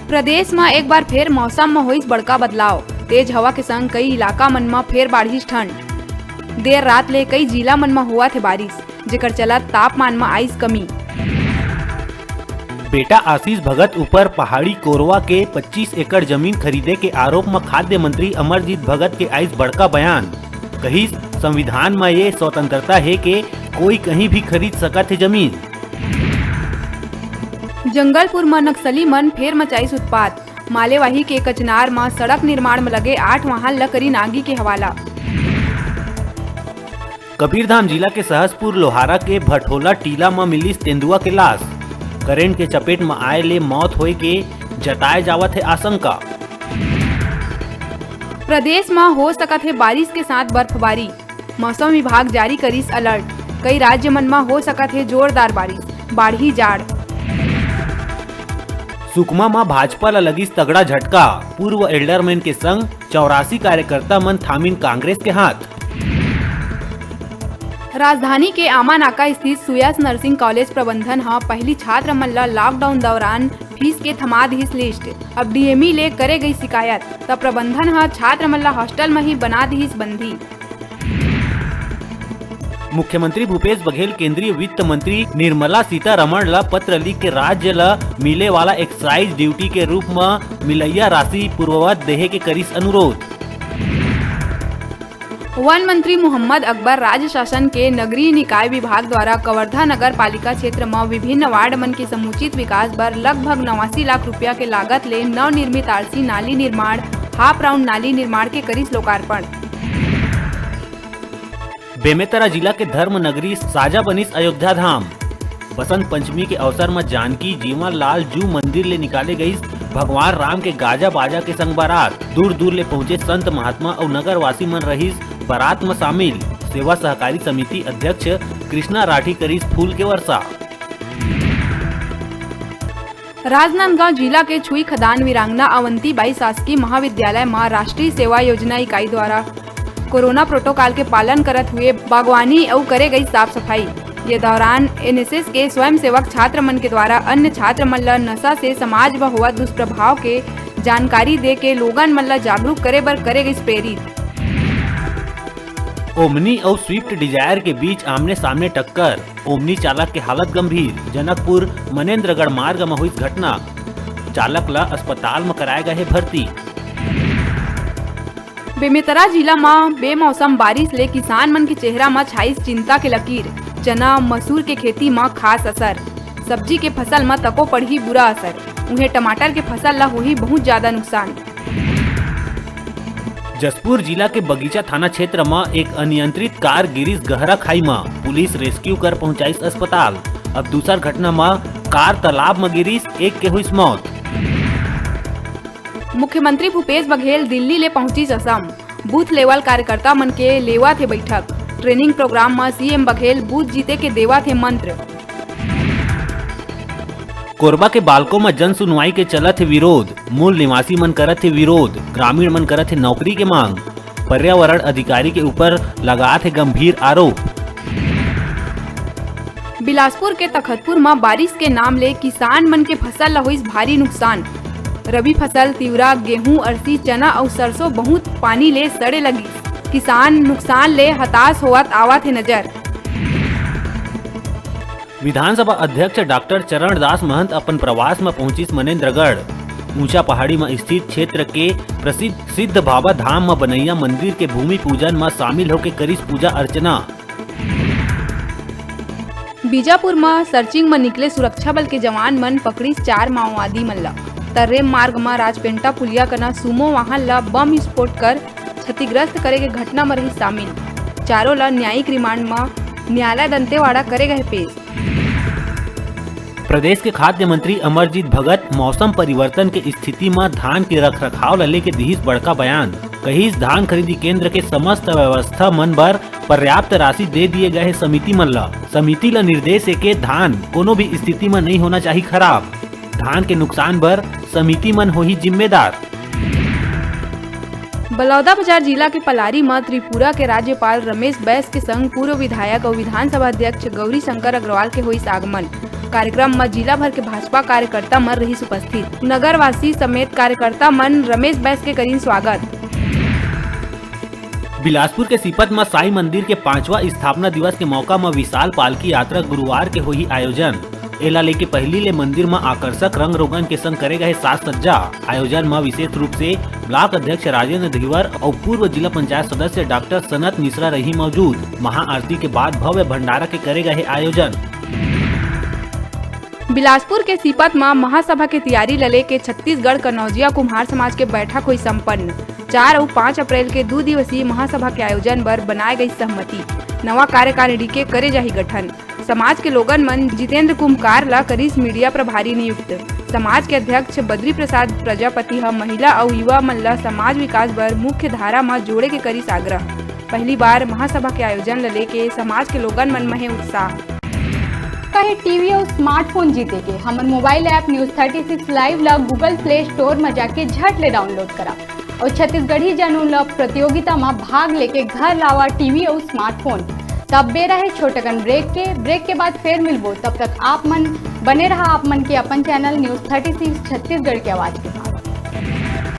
प्रदेश में एक बार फिर मौसम में हुई बड़का बदलाव। तेज हवा के संग कई इलाका मन में फिर बाढ़िस ठंड। देर रात ले कई जिला मन में हुआ थे बारिश, जेकर चलत तापमान में आइस कमी। बेटा आशीष भगत ऊपर पहाड़ी कोरवा के 25 एकड़ जमीन खरीदे के आरोप में खाद्य मंत्री अमरजीत भगत के आइस बड़का बयान। कही संविधान में ये स्वतंत्रता है कि कोई कहीं भी खरीद सकत है जमीन। जंगलपुर में नक्सली मन फिर मचाइस उत्पात। मालेवाही के कचनार में सड़क निर्माण में लगे 8 वाहन लकड़ी नागी के हवाला। कबीरधाम जिला के सहसपुर लोहारा के भटोला टीला में मिली तेंदुआ के लाश। करंट के चपेट में आए ले मौत होए के जताए जावत है आशंका। प्रदेश में हो सकत है बारिश के साथ बर्फबारी। मौसम विभाग जारी करिस अलर्ट। कई राज्य मन में हो सकत है जोरदार बारिश, बाढ़ी जाड़। सुकमा में भाजपा ला लगी तगड़ा झटका। पूर्व एल्डरमैन के संग 84 कार्यकर्ता मन थामिन कांग्रेस के हाथ। राजधानी के आमा नाका स्थित सुयस नर्सिंग कॉलेज प्रबंधन पहली छात्र मन ला लॉकडाउन दौरान फीस के थमा दिस लिस्ट। अब डीएमई ले करे गई शिकायत, तब प्रबंधन छात्र मन ला हॉस्टल में ही बना दिस बंदी। मुख्यमंत्री भूपेश बघेल केंद्रीय वित्त मंत्री निर्मला सीतारमण ला पत्र लिख के राज्य ला मिले वाला एक्साइज ड्यूटी के रूप में मिलैया राशि पूर्ववत देहे के करिस अनुरोध। वन मंत्री मोहम्मद अकबर राज्य शासन के नगरीय निकाय विभाग द्वारा कवर्धा नगर पालिका क्षेत्र में विभिन्न वार्ड मन के समुचित विकास पर लगभग 89 लाख रुपया के लागत ले नवनिर्मित आरसी नाली निर्माण, हाफ राउंड नाली निर्माण के करिस लोकार्पण। बेमेतरा जिला के धर्म नगरी साजा बनिस अयोध्या धाम। बसंत पंचमी के अवसर में जानकी जीवन लाल जू मंदिर ले निकाले गई भगवान राम के गाजा बाजा के संग बारात। दूर दूर ले पहुंचे संत महात्मा और नगर वासी मन रहीस बारात में शामिल। सेवा सहकारी समिति अध्यक्ष कृष्णा राठी करीस फूल के वर्षा। राजनांदगांव जिला के छुई खदान वीरांगना अवंतीबाई शासकीय महाविद्यालय में राष्ट्रीय सेवा योजना इकाई द्वारा कोरोना प्रोटोकॉल के पालन करत हुए बागवानी और करे गई साफ सफाई। ये दौरान एनएसएस के स्वयंसेवक छात्र मन के द्वारा अन्य छात्र मन ला नशा से समाज में हुआ दुष्प्रभाव के जानकारी दे के लोगन मन ला जागरूक करे बर करे गई प्रेरित। ओमनी और स्विफ्ट डिजायर के बीच आमने सामने टक्कर। ओमनी चालक के हालत गंभीर। जनकपुर मनेन्द्रगढ़ मार्ग में हुई घटना। चालक ला अस्पताल में कराया गया है भर्ती। बेमेतरा जिला में बेमौसम बारिश ले किसान मन के चेहरा में छाइस चिंता के लकीर। चना मसूर के खेती में खास असर। सब्जी के फसल में तको पड़ी बुरा असर। उन्हें टमाटर के फसल ला हुई बहुत ज्यादा नुकसान। जसपुर जिला के बगीचा थाना क्षेत्र में एक अनियंत्रित कार गिरिस गहरा खाई में। पुलिस रेस्क्यू कर पहुंचाइस अस्पताल। अब दूसर घटना में कार तालाब में गिरिस, एक के हुई मौत। मुख्यमंत्री भूपेश बघेल दिल्ली ले पहुंची असम। बूथ लेवल कार्यकर्ता मन के लेवा थे बैठक। ट्रेनिंग प्रोग्राम में सीएम बघेल बूथ जीते के देवा थे मंत्र। कोरबा के बालकों में जन सुनवाई के चलत है विरोध। मूल निवासी मन करत है विरोध। ग्रामीण मन करत है नौकरी के मांग। पर्यावरण अधिकारी के ऊपर लगात है गंभीर आरोप। बिलासपुर के तखतपुर में बारिश के नाम ले किसान मन के फसल ला हुई भारी नुकसान। रबी फसल तिवरा, गेहूं, अरसी, चना और सरसों बहुत पानी ले सड़े लगी। किसान नुकसान ले हताश होवत आवत है नजर। विधानसभा अध्यक्ष डॉक्टर चरण दास महंत अपन प्रवास में पहुंचिस मनेन्द्रगढ़। ऊंचा पहाड़ी में स्थित क्षेत्र के प्रसिद्ध सिद्ध बाबा धाम में बनैया मंदिर के भूमि पूजन में शामिल होकर करिस पूजा अर्चना। बीजापुर में सर्चिंग में निकले सुरक्षा बल के जवान मन पकड़िस 4 माओवादी मन ला। तर्रेम मार्ग में राजपेंटा पुलिया कना सुमो वाहन ला बम विस्फोट कर क्षतिग्रस्त करे के घटना में रही शामिल। चारों ला न्यायिक रिमांड में न्यायालय दंतेवाड़ा करे गए पेश। प्रदेश के खाद्य मंत्री अमरजीत भगत मौसम परिवर्तन के स्थिति में धान के रखरखाव ला लेके दिहिस बड़का बयान। कहिस धान खरीदी केंद्र के समस्त व्यवस्था मन बर पर्याप्त राशि दे दिए गए समिति मन ला। समिति ला निर्देश है के धान कोनो भी स्थिति में नहीं होना चाहिए खराब। धान के नुकसान बर समिति मन होही जिम्मेदार। बलौदाबाजार जिला के पलारी में त्रिपुरा के राज्यपाल रमेश बैस के संग पूर्व विधायक और विधानसभा अध्यक्ष गौरी शंकर अग्रवाल के हुई आगमन। कार्यक्रम में जिला भर के भाजपा कार्यकर्ता मन रही उपस्थित। नगरवासी समेत कार्यकर्ता मन रमेश बैस के करीन स्वागत। बिलासपुर के सीपत में साई मंदिर के 5वां स्थापना दिवस के मौका में विशाल पालकी यात्रा गुरुवार के हुई आयोजन। एला लेके पहली ले मंदिर में आकर्षक रंग रोगन के संग करे गए साज सज्जा। आयोजन में विशेष रूप से ब्लॉक अध्यक्ष राजेंद्र धीवर और पूर्व जिला पंचायत सदस्य डॉक्टर सनत मिश्रा रही मौजूद। महाआरती के बाद भव्य भंडारा के करे गए आयोजन। बिलासपुर के सीपत में महासभा के तैयारी लले के छत्तीसगढ़ कनौजिया कुम्हार समाज के बैठक हुई संपन्न। 4 और 5 अप्रैल के 2 दिवसीय महासभा के आयोजन पर बनाए गई सहमति। नवा कार्यकारिणी के करे जाही गठन। समाज के लोगन मन जितेंद्र कुम्हार ला करीस मीडिया प्रभारी नियुक्त। समाज के अध्यक्ष बद्री प्रसाद प्रजापति ह महिला और युवा मन ला समाज विकास बर मुख्य धारा में जोड़े के करीस आग्रह। पहली बार महासभा के आयोजन ला लेके समाज के लोगन मन में उत्साह। कहे टीवी और स्मार्टफोन जीते के हमन मोबाइल ऐप न्यूज 36 लाइव ला गूगल प्ले स्टोर में जाके झट ले डाउनलोड करा और छत्तीसगढ़ी जनों ला प्रतियोगिता में भाग लेके घर लावा टीवी और स्मार्टफोन। तब बे रहे छोटकन ब्रेक के बाद फिर मिलबो। तब तक आप मन बने रहा आप मन के अपन चैनल न्यूज 36 छत्तीसगढ़ के आवाज के।